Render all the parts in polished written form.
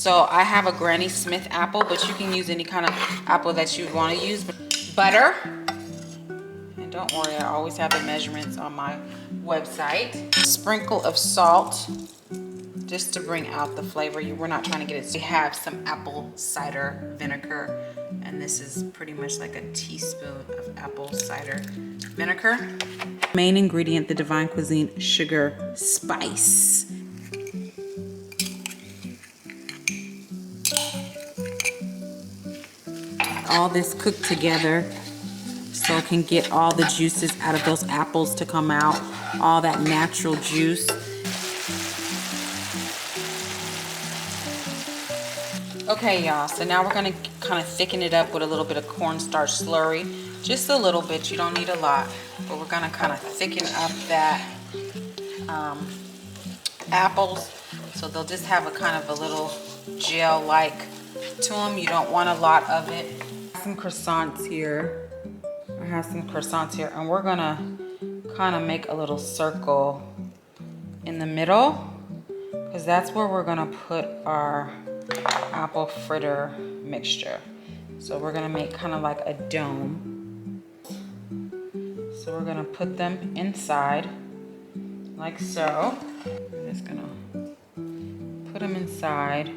So I have a Granny Smith apple, but you can use any kind of apple that you want to use. Butter. And don't worry, I always have the measurements on my website. Sprinkle of salt, just to bring out the flavor. We're not trying to get it. We have some apple cider vinegar, and this is pretty much like a teaspoon of apple cider vinegar. Main ingredient, the DivineKuizine Sugar Spice. All this cooked together so it can get all the juices out of those apples to come out, all that natural juice. Okay, y'all, so now we're gonna kind of thicken it up with a little bit of cornstarch slurry. Just a little bit, you don't need a lot, but we're gonna kind of thicken up that apples so they'll just have a kind of a little gel-like to them. You don't want a lot of it. Some croissants here. I have some croissants here, and we're gonna kind of make a little circle in the middle because that's where we're gonna put our apple fritter mixture. So we're gonna make kind of like a dome. So we're gonna put them inside like so. I'm just gonna put them inside.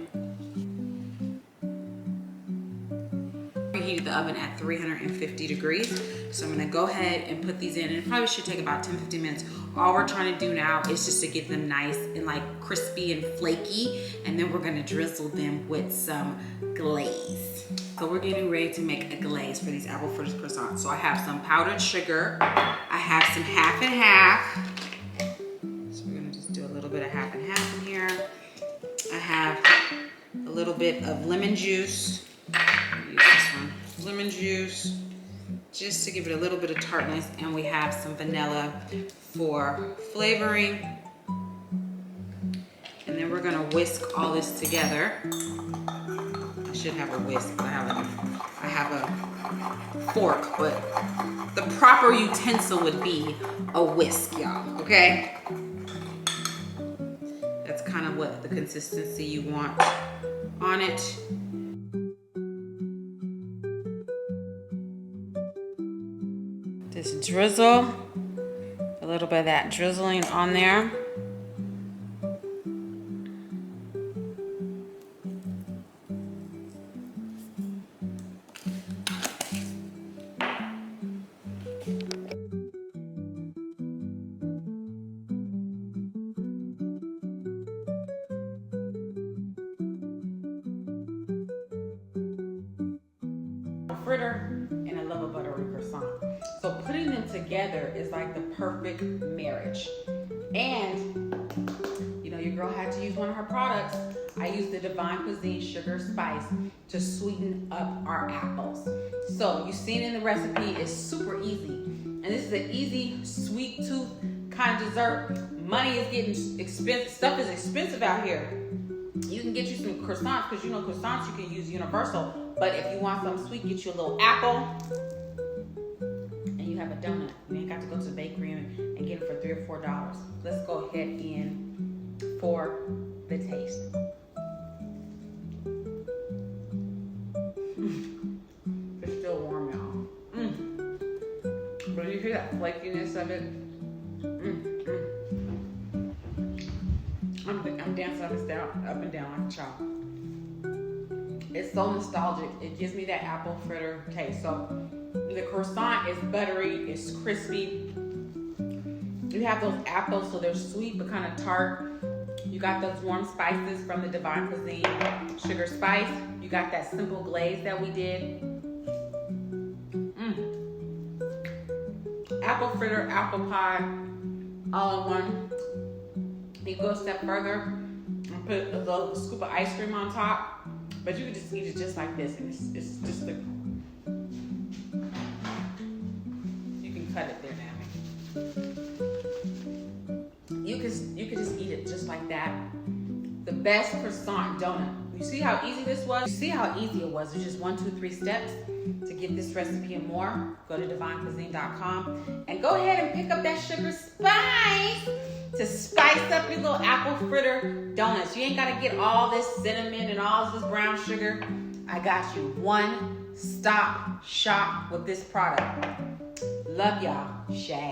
Preheated the oven at 350 degrees. So I'm gonna go ahead and put these in, and it probably should take about 10-15 minutes. All we're trying to do now is just to get them nice and like crispy and flaky, and then we're gonna drizzle them with some glaze. So we're getting ready to make a glaze for these apple fritters croissants. So I have some powdered sugar, I have some half and half. So we're gonna just do a little bit of half and half in here. I have a little bit of lemon juice. Use this one. Lemon juice, just to give it a little bit of tartness, and we have some vanilla for flavoring. And then we're gonna whisk all this together. I should have a whisk, but I have a fork, but the proper utensil would be a whisk, y'all, okay? That's kind of what the consistency you want on it. Just drizzle a little bit of that drizzling on there. Fritter, and I love a buttery croissant. So putting them together is like the perfect marriage. And you know, your girl had to use one of her products. I used the DivineKuizine Sugar Spice to sweeten up our apples. So you've seen in the recipe, it's super easy. And this is an easy, sweet tooth kind of dessert. Money is getting expensive. Stuff is expensive out here. You can get you some croissants, because you know croissants you can use universal. But if you want something sweet, get you a little apple, and you have a donut. You ain't got to go to the bakery and get it for $3 or $4. Let's go ahead in for the taste. It's still warm, y'all. But you hear that flakiness of it? I'm dancing up and down like a child. It's so nostalgic. It gives me that apple fritter taste. So the croissant is buttery, it's crispy. You have those apples, so they're sweet but kind of tart. You got those warm spices from the DivineKuizine Sugar Spice. You got that simple glaze that we did. Apple fritter, apple pie, all in one. You go a step further and put a little scoop of ice cream on top. But you can just eat it just like this, and it's just the, you can cut it there, Nami. You can just eat it just like that. The best croissant donut. You see how easy this was? You see how easy it was? It's just 1, 2, 3 steps. To get this recipe and more, go to DivineKuizine.com and go ahead and pick up that sugar spice. to spice up your little apple fritter donuts. You ain't gotta get all this cinnamon and all this brown sugar. I got you. One stop shop with this product. Love y'all. Shay.